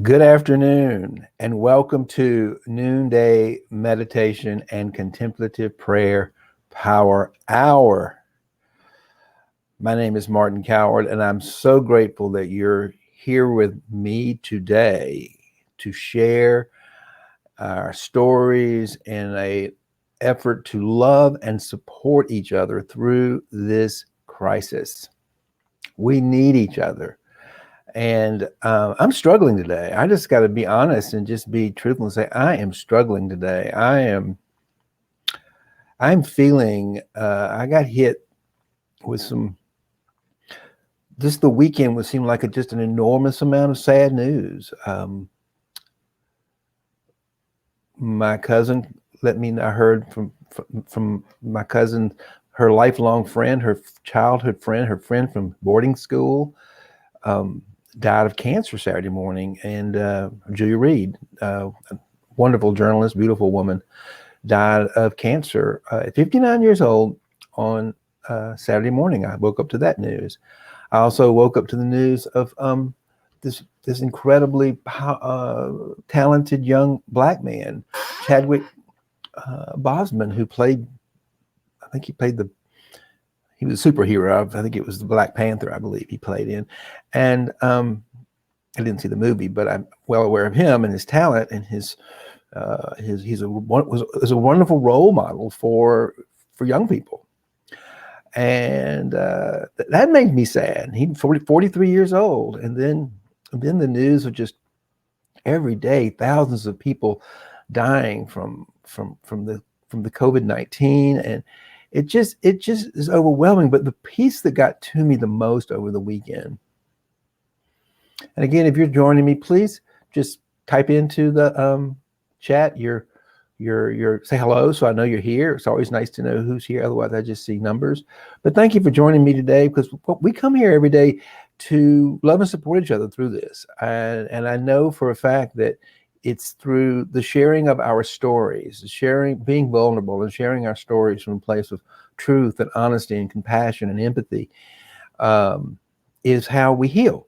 Good afternoon, and welcome to Noonday Meditation and Contemplative Prayer Power Hour. My name is Martin Coward, and I'm so grateful that you're here with me today to share our stories in a effort to love and support each other through this crisis. We need each other. And I'm struggling today. I just got to be honest and just be truthful and say I am struggling today. I'm feeling. I got hit with some. Just the weekend would seem like just an enormous amount of sad news. My cousin let me. I heard from my cousin, her lifelong friend, her childhood friend, her friend from boarding school. Died of cancer Saturday morning, and Julia Reed, wonderful journalist, beautiful woman, died of cancer at 59 years old on Saturday morning. I woke up to that news. I also woke up to the news of this incredibly talented young black man, Chadwick Boseman, who played. I think he played the. He was a superhero. I think it was the Black Panther, I believe he played in. And I didn't see the movie, but I'm well aware of him and his talent and he's a wonderful role model for young people. And that made me sad. He's 43 years old. And then the news of just every day, thousands of people dying from the COVID-19, and it just is overwhelming. But the piece that got to me the most over the weekend, and again, if you're joining me, please just type into the chat your say hello, so I know you're here. It's always nice to know who's here. Otherwise, I just see numbers. But thank you for joining me today, because we come here every day to love and support each other through this. And I know for a fact that it's through the sharing of our stories, being vulnerable and sharing our stories from a place of truth and honesty and compassion and empathy, is how we heal.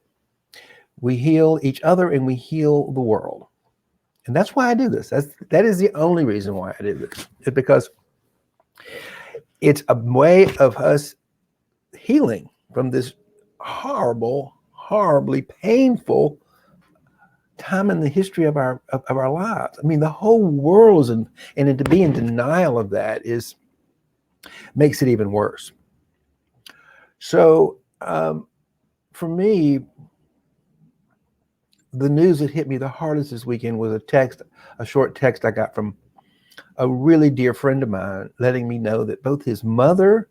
We heal each other and we heal the world. And that's why I do this. That is the only reason why I do this. It's because it's a way of us healing from this horribly painful time in the history of our lives. I mean, the whole world is and to be in denial of that makes it even worse. So for me, the news that hit me the hardest this weekend was a short text I got from a really dear friend of mine, letting me know that both his mother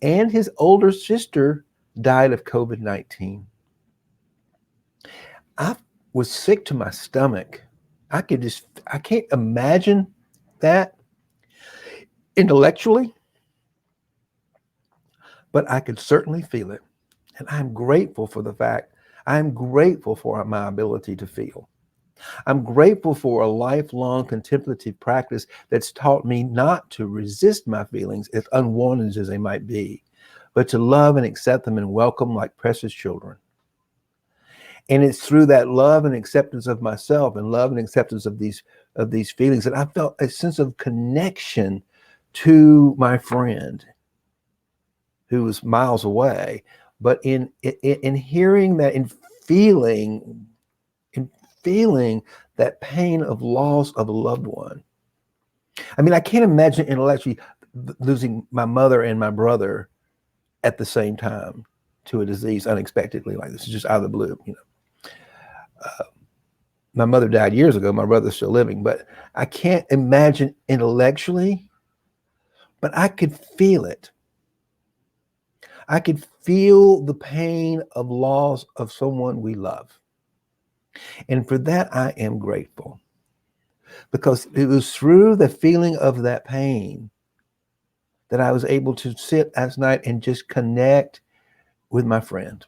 and his older sister died of COVID-19. I was sick to my stomach. I can't imagine that intellectually, but I could certainly feel it. And I'm grateful for my ability to feel. I'm grateful for a lifelong contemplative practice that's taught me not to resist my feelings, as unwanted as they might be, but to love and accept them and welcome like precious children. And it's through that love and acceptance of myself and love and acceptance of these feelings that I felt a sense of connection to my friend who was miles away. But in hearing that, in feeling that pain of loss of a loved one. I mean, I can't imagine intellectually losing my mother and my brother at the same time to a disease unexpectedly like this. It's just out of the blue, my mother died years ago. My brother's still living, but I can't imagine intellectually, but I could feel it. I could feel the pain of loss of someone we love. And for that, I am grateful, because it was through the feeling of that pain that I was able to sit last night and just connect with my friend.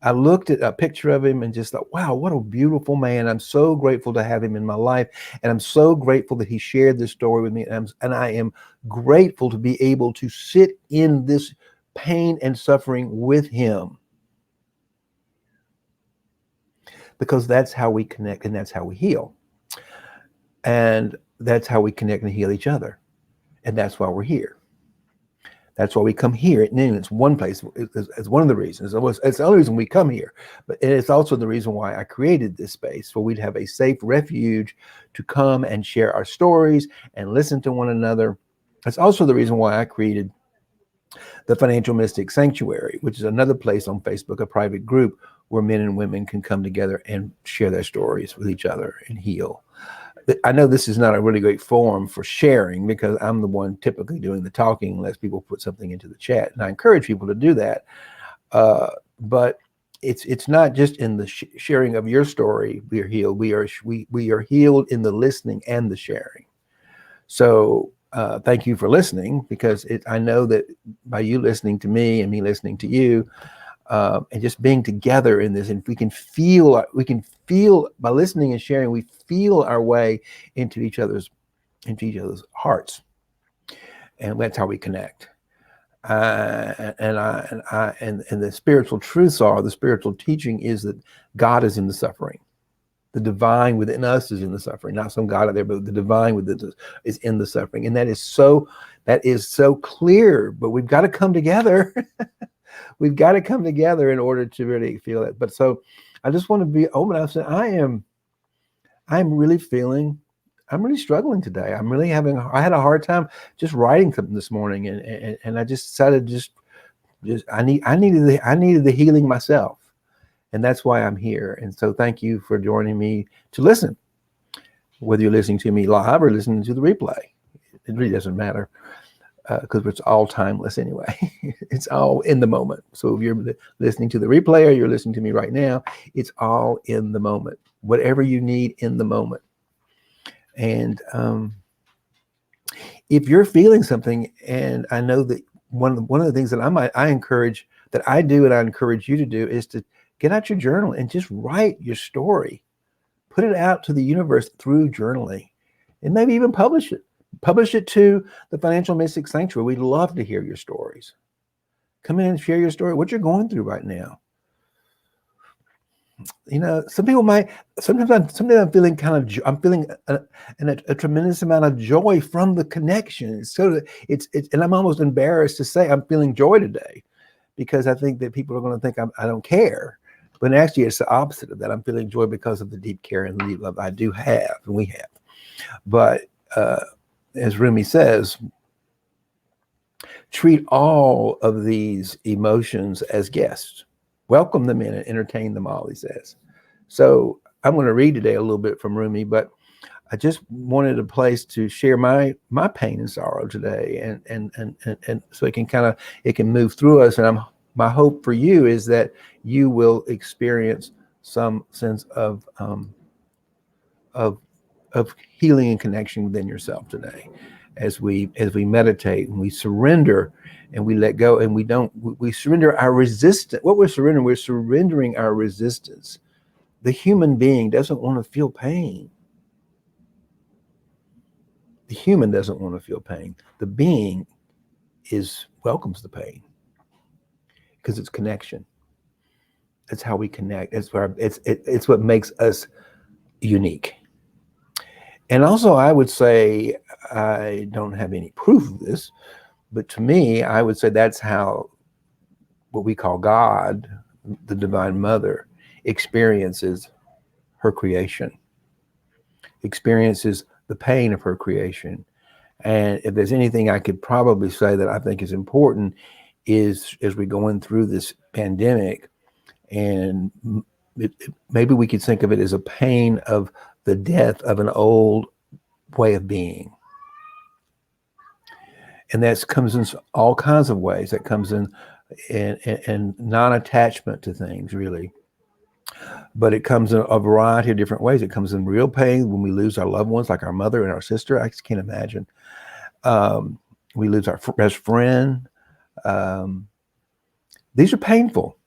I looked at a picture of him and just thought, wow, what a beautiful man. I'm so grateful to have him in my life. And I'm so grateful that he shared this story with me. And I am grateful to be able to sit in this pain and suffering with him. because that's how we connect and that's how we heal. And that's how we connect and heal each other. And that's why we're here. That's why we come here at noon. It's one place. It's one of the reasons. It's the only reason we come here. But it's also the reason why I created this space, where we'd have a safe refuge to come and share our stories and listen to one another. That's also the reason why I created the Financial Mystic Sanctuary, which is another place on Facebook, a private group where men and women can come together and share their stories with each other and heal. I know this is not a really great forum for sharing, because I'm the one typically doing the talking unless people put something into the chat. And I encourage people to do that. But it's not just in the sharing of your story we are healed. We are healed in the listening and the sharing. So thank you for listening, because I know that by you listening to me and me listening to you, and just being together in this, and we can feel by listening and sharing, we feel our way into each other's hearts, and that's how we connect. And the spiritual truths are, the spiritual teaching is that God is in the suffering. The divine within us is in the suffering, not some God out there, but the divine within us is in the suffering. And that is so clear, but we've got to come together. We've got to come together in order to really feel it. But so I just want to be open. I said, I'm really struggling today. I had a hard time just writing something this morning. And I just decided I needed the healing myself. And that's why I'm here. And so thank you for joining me to listen, whether you're listening to me live or listening to the replay. It really doesn't matter, because it's all timeless anyway. It's all in the moment. So if you're listening to the replay or you're listening to me right now, it's all in the moment. Whatever you need in the moment. And if you're feeling something, and I know that one of the things that I encourage, that I do and I encourage you to do, is to get out your journal and just write your story. Put it out to the universe through journaling, and maybe even publish it. Publish it to the Financial Mystic Sanctuary. We'd love to hear your stories. Come in and share your story, what you're going through right now. You know, sometimes I'm feeling a tremendous amount of joy from the connection. So and I'm almost embarrassed to say I'm feeling joy today, because I think that people are going to think I don't care. But actually, it's the opposite of that. I'm feeling joy because of the deep care and the deep love I do have, and we have. But as Rumi says, treat all of these emotions as guests. Welcome them in and entertain them all, he says. So I'm going to read today a little bit from Rumi, but I just wanted a place to share my pain and sorrow today, and so it can move through us. And my hope for you is that you will experience some sense of healing and connection within yourself today, as we meditate and we surrender and we let go, and we surrender our resistance. What we're surrendering our resistance. The human being doesn't want to feel pain. The human doesn't want to feel pain. The being welcomes the pain, because it's connection. That's how we connect. It's what makes us unique. And also, I would say, I don't have any proof of this, but to me, I would say that's how what we call God, the Divine Mother, experiences her creation, experiences the pain of her creation. And if there's anything I could probably say that I think is important, is as we're going through this pandemic, and maybe we could think of it as a pain of the death of an old way of being. And that comes in all kinds of ways. That comes in non-attachment to things, really. But it comes in a variety of different ways. It comes in real pain when we lose our loved ones, like our mother and our sister. I just can't imagine. We lose our best friend. These are painful.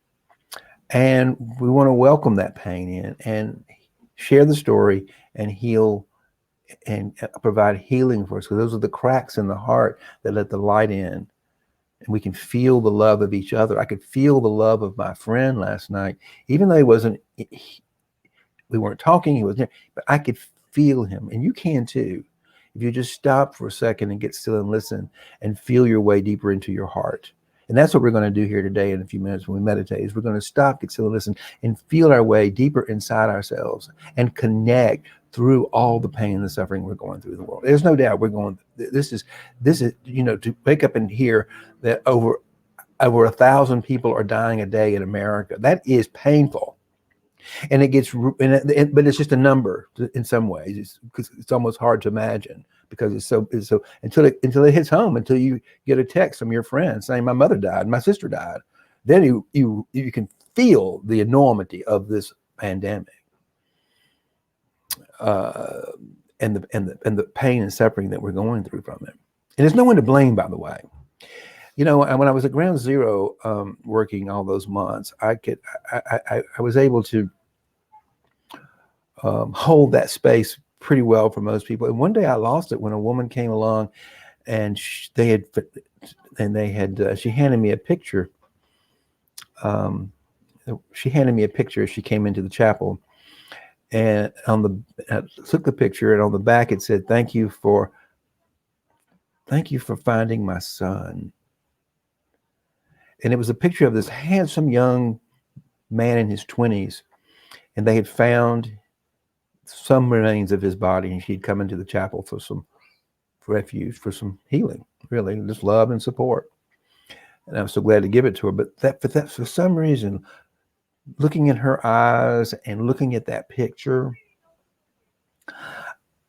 And we want to welcome that pain in and share the story and heal and provide healing for us. Because those are the cracks in the heart that let the light in. And we can feel the love of each other. I could feel the love of my friend last night, even though we weren't talking. He was there, but I could feel him, and you can too. If you just stop for a second and get still and listen and feel your way deeper into your heart. And that's what we're going to do here today in a few minutes when we meditate, is we're going to stop, get still and listen, and feel our way deeper inside ourselves and connect through all the pain and the suffering we're going through in the world. There's no doubt we're going, this is, to wake up and hear that over 1,000 people are dying a day in America. That is painful. And it gets, but it's just a number in some ways. It's almost hard to imagine because it's so until it hits home, until you get a text from your friend saying my mother died, my sister died, then you can feel the enormity of this pandemic, and the pain and suffering that we're going through from it. And there's no one to blame, by the way. When I was at Ground Zero, working all those months, I was able to hold that space pretty well for most people. And one day I lost it when a woman came along, and she handed me a picture. She handed me a picture as she came into the chapel, and I took the picture, and on the back it said, "Thank you for finding my son." And it was a picture of this handsome young man in his 20s, and they had found some remains of his body, and she'd come into the chapel for some refuge, for some healing, really, just love and support. And I was so glad to give it to her. But for some reason, looking in her eyes and looking at that picture,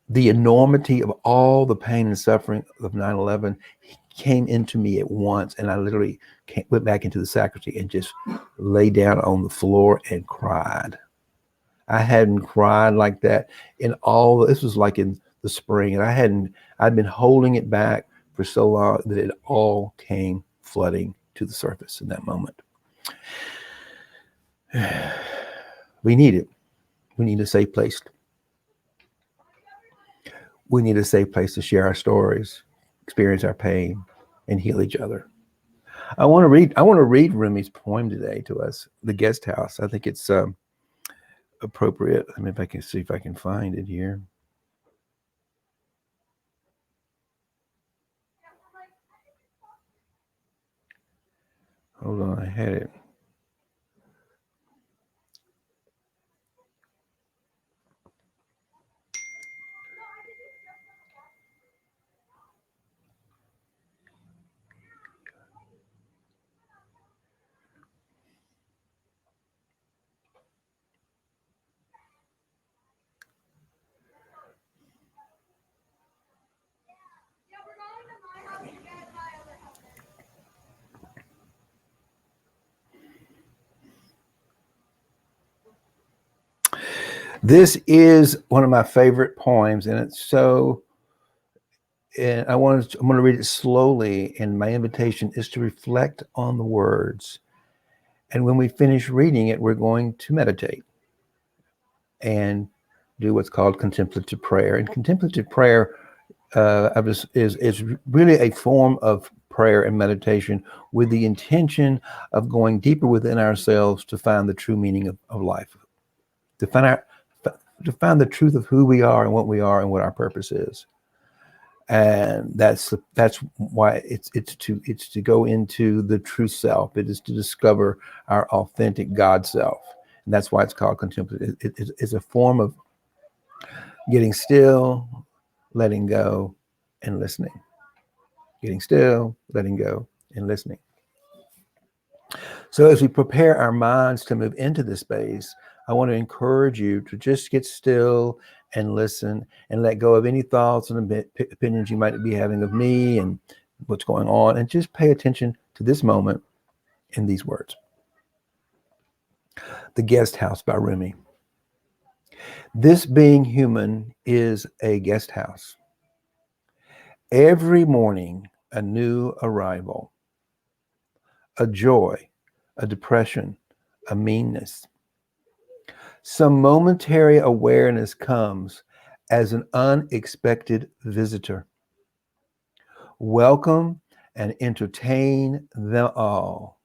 the enormity of all the pain and suffering of 9/11 came into me at once, and I literally went back into the sacristy and just lay down on the floor and cried. I hadn't cried like that this was like in the spring, and I'd been holding it back for so long that it all came flooding to the surface in that moment. We need it. We need a safe place. We need a safe place to share our stories, experience our pain, and heal each other. I want to read Rumi's poem today to us, The Guest House. I think it's appropriate. I mean, if I can see if I can find it here. Hold on, I had it. This is one of my favorite poems, and I'm going to read it slowly, and my invitation is to reflect on the words. And when we finish reading it, we're going to meditate and do what's called contemplative prayer. And contemplative prayer is really a form of prayer and meditation with the intention of going deeper within ourselves to find the true meaning of life, to find the truth of who we are and what our purpose is. And that's why it's to go into the true self. It is to discover our authentic God self, and that's why it's called contemplative. It's a form of getting still, letting go, and listening. Getting still, letting go, and listening. So as we prepare our minds to move into this space, I want to encourage you to just get still and listen and let go of any thoughts and opinions you might be having of me and what's going on, and just pay attention to this moment in these words. The Guest House by Rumi. This being human is a guest house. Every morning, a new arrival, a joy, a depression, a meanness. Some momentary awareness comes as an unexpected visitor. Welcome and entertain them all.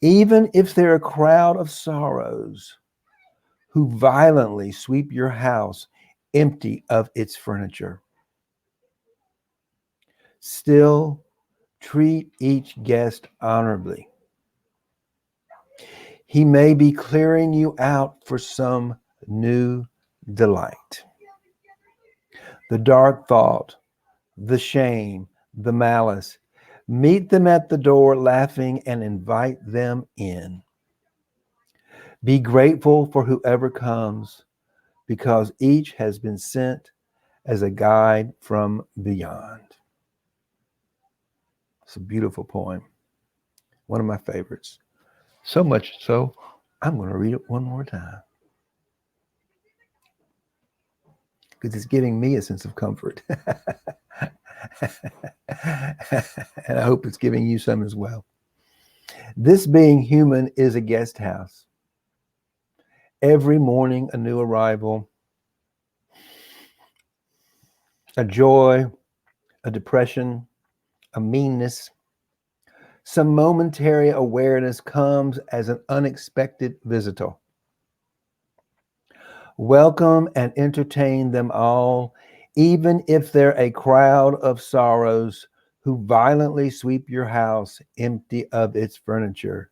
Even if they're a crowd of sorrows who violently sweep your house empty of its furniture. Still, treat each guest honorably. He may be clearing you out for some new delight. The dark thought, the shame, the malice, meet them at the door laughing and invite them in. Be grateful for whoever comes because each has been sent as a guide from beyond. It's a beautiful poem. One of my favorites. So much so, I'm going to read it one more time because it's giving me a sense of comfort. And I hope it's giving you some as well. This being human is a guest house. Every morning, a new arrival, a joy, a depression, a meanness. Some momentary awareness comes as an unexpected visitor. Welcome and entertain them all, even if they're a crowd of sorrows who violently sweep your house empty of its furniture.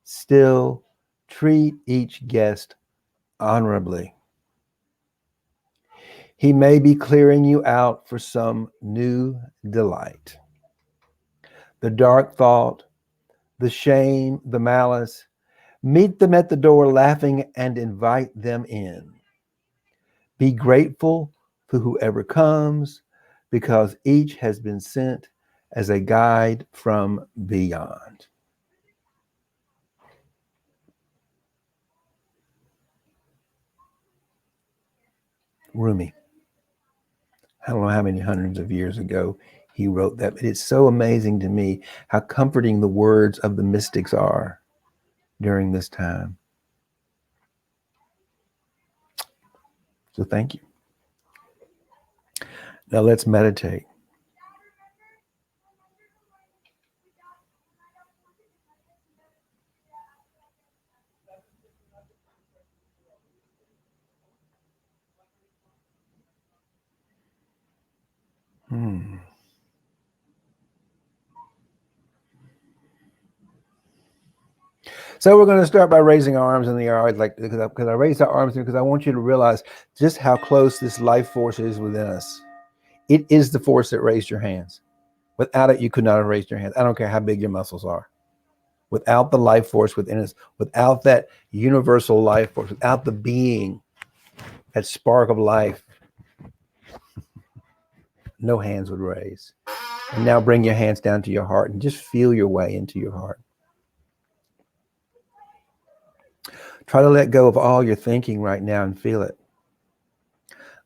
Still, treat each guest honorably. He may be clearing you out for some new delight. The dark thought, the shame, the malice, meet them at the door laughing and invite them in. Be grateful for whoever comes because each has been sent as a guide from beyond. Rumi. I don't know how many hundreds of years ago he wrote that, but it's so amazing to me how comforting the words of the mystics are during this time. So thank you. Now let's meditate. So we're going to start by raising our arms in the air, like because I raised our arms because I want you to realize just how close this life force is within us. It is the force that raised your hands. Without it, you could not have raised your hands. I don't care how big your muscles are. Without the life force within us, without that universal life force, without the being, that spark of life, no hands would raise. And now bring your hands down to your heart and just feel your way into your heart. Try to let go of all your thinking right now and feel it.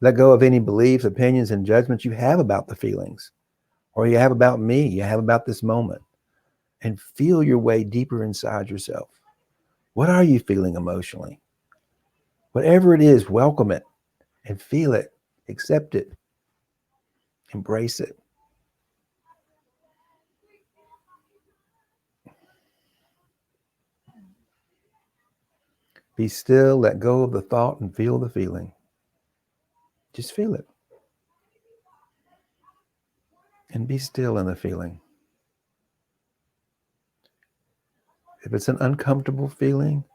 Let go of any beliefs, opinions, and judgments you have about the feelings, or you have about me, you have about this moment, and feel your way deeper inside yourself. What are you feeling emotionally? Whatever it is, welcome it and feel it, accept it, embrace it. Be still, let go of the thought, and feel the feeling. Just feel it. And be still in the feeling. If it's an uncomfortable feeling,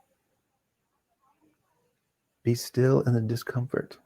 be still in the discomfort.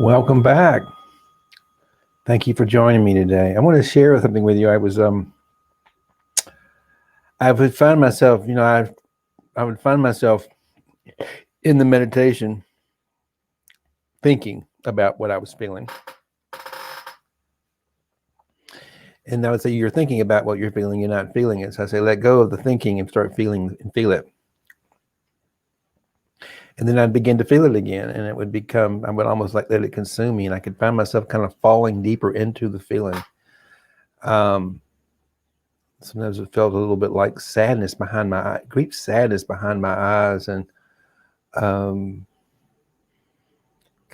Welcome back. Thank you for joining me today. I want to share something with you. I would find myself, I would find myself in the meditation thinking about what I was feeling. And I would say, you're thinking about what you're feeling, you're not feeling it. So I say, let go of the thinking and start feeling and feel it. And then I'd begin to feel it again, and it would become, I would almost like let it consume me, and I could find myself kind of falling deeper into the feeling. Sometimes it felt a little bit like sadness behind my eye, deep sadness behind my eyes, and kind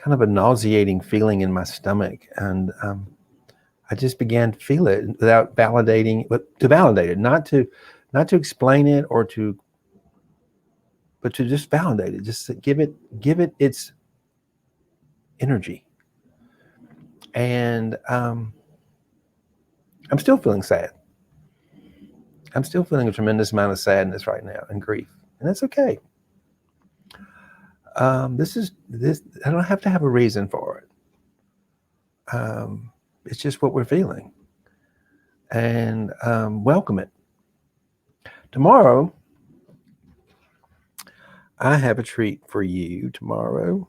of a nauseating feeling in my stomach. And I just began to feel it without validating, but to validate it, not to explain it but to just validate it, just to give it its energy. And I'm still feeling sad. I'm still feeling a tremendous amount of sadness right now and grief, and that's okay. This. I don't have to have a reason for it. It's just what we're feeling, and welcome it. Tomorrow, I have a treat for you. Tomorrow,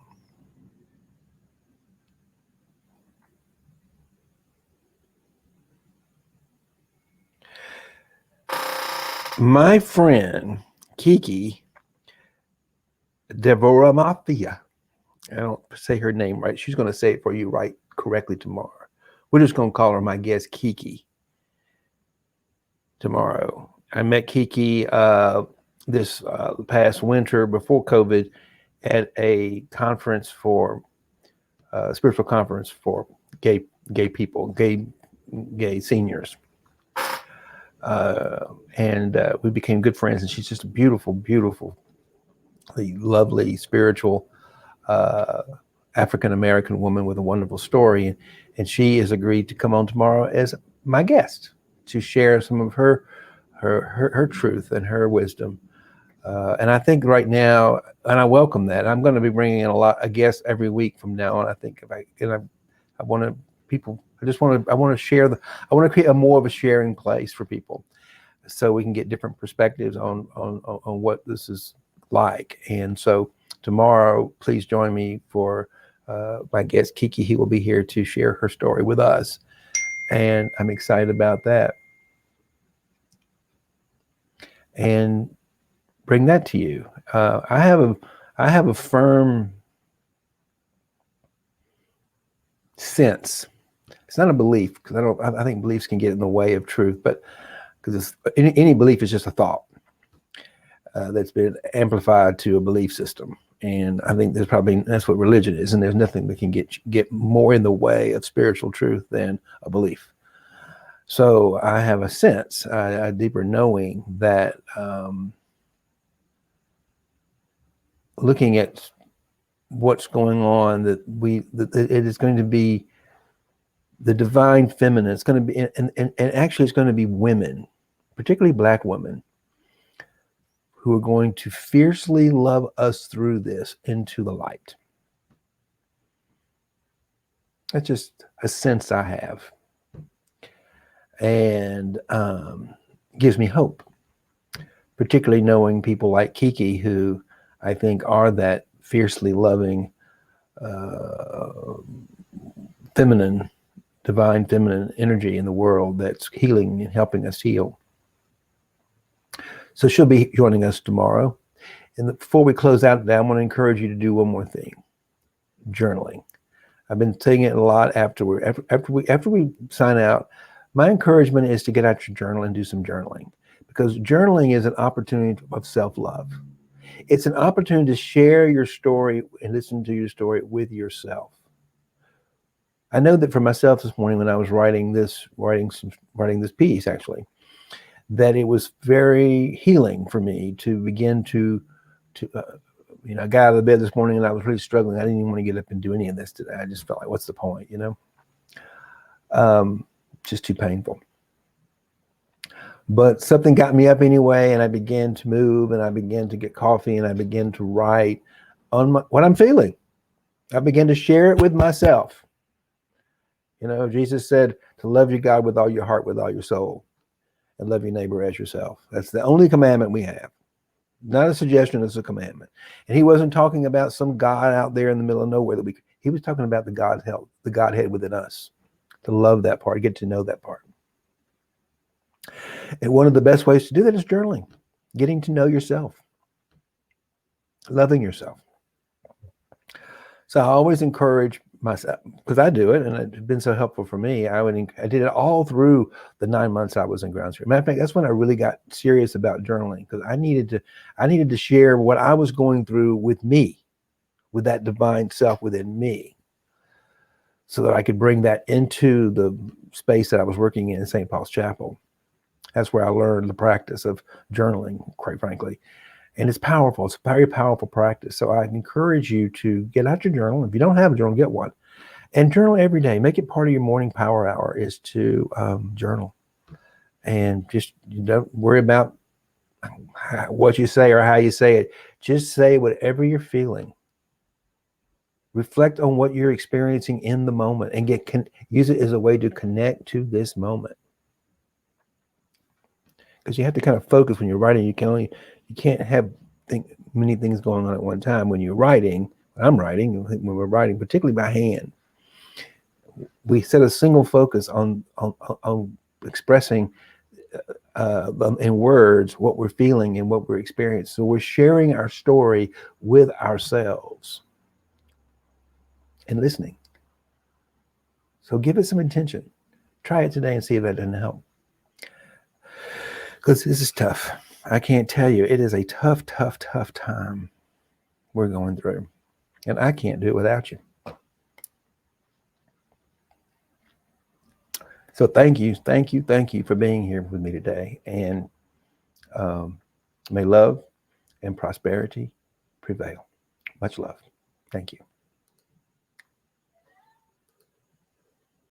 my friend Kiki Devorah Mafia. I don't say her name right. She's going to say it for you right correctly tomorrow. We're just going to call her my guest Kiki tomorrow. I met Kiki this past winter before COVID at a conference for spiritual conference for gay people, gay seniors. And we became good friends, and she's just a beautiful, lovely, spiritual African-American woman with a wonderful story. And she has agreed to come on tomorrow as my guest to share some of her truth and her wisdom. And I think right now, and I welcome that. I'm going to be bringing in a guest every week from now on. I think I want to people. I want to share I want to create more of a sharing place for people, so we can get different perspectives on what this is like. And so tomorrow, please join me for my guest Kiki. He will be here to share her story with us, and I'm excited about that. And bring that to you. I have a firm sense. It's not a belief, because I think beliefs can get in the way of truth, but because any belief is just a thought that's been amplified to a belief system. And I think that's what religion is, and there's nothing that can get more in the way of spiritual truth than a belief. So I have a sense, a deeper knowing that looking at what's going on, that it is going to be the divine feminine. It's going to be, and actually it's going to be women, particularly Black women, who are going to fiercely love us through this into the light. That's just a sense I have, and gives me hope, particularly knowing people like Kiki, who I think are that fiercely loving, divine feminine energy in the world that's healing and helping us heal. So she'll be joining us tomorrow. And before we close out today, I want to encourage you to do one more thing: journaling. I've been saying it a lot after we sign out. My encouragement is to get out your journal and do some journaling, because journaling is an opportunity of self-love. It's an opportunity to share your story and listen to your story with yourself. I know that for myself this morning, when I was writing this piece, actually, that it was very healing for me to begin to I got out of the bed this morning and I was really struggling. I didn't even want to get up and do any of this today. I just felt like, what's the point, just too painful. But something got me up anyway, and I began to move, and I began to get coffee, and I began to write on what I'm feeling. I began to share it with myself. You know, Jesus said to love your God with all your heart, with all your soul, and love your neighbor as yourself. That's the only commandment we have. Not a suggestion, it's a commandment. And he wasn't talking about some God out there in the middle of nowhere he was talking about the Godhead within us. To love that part, get to know that part. And one of the best ways to do that is journaling, getting to know yourself, loving yourself. So I always encourage myself, because I do it, and it's been so helpful for me. I did it all through the 9 months I was in ground school. Matter of fact, that's when I really got serious about journaling, because I needed to share what I was going through with me, with that divine self within me, so that I could bring that into the space that I was working in St. Paul's Chapel. That's where I learned the practice of journaling, quite frankly. And it's powerful. It's a very powerful practice. So I encourage you to get out your journal. If you don't have a journal, get one. And journal every day. Make it part of your morning power hour is to journal. And just you don't worry about what you say or how you say it. Just say whatever you're feeling. Reflect on what you're experiencing in the moment and use it as a way to connect to this moment. Because you have to kind of focus when you're writing. You can't have many things going on at one time. When you're writing, when we're writing, particularly by hand, we set a single focus on expressing in words what we're feeling and what we're experiencing. So we're sharing our story with ourselves and listening. So give it some attention. Try it today and see if that doesn't help. Because this is tough. I can't tell you. It is a tough, tough, tough time we're going through. And I can't do it without you. So thank you for being here with me today. And may love and prosperity prevail. Much love. Thank you.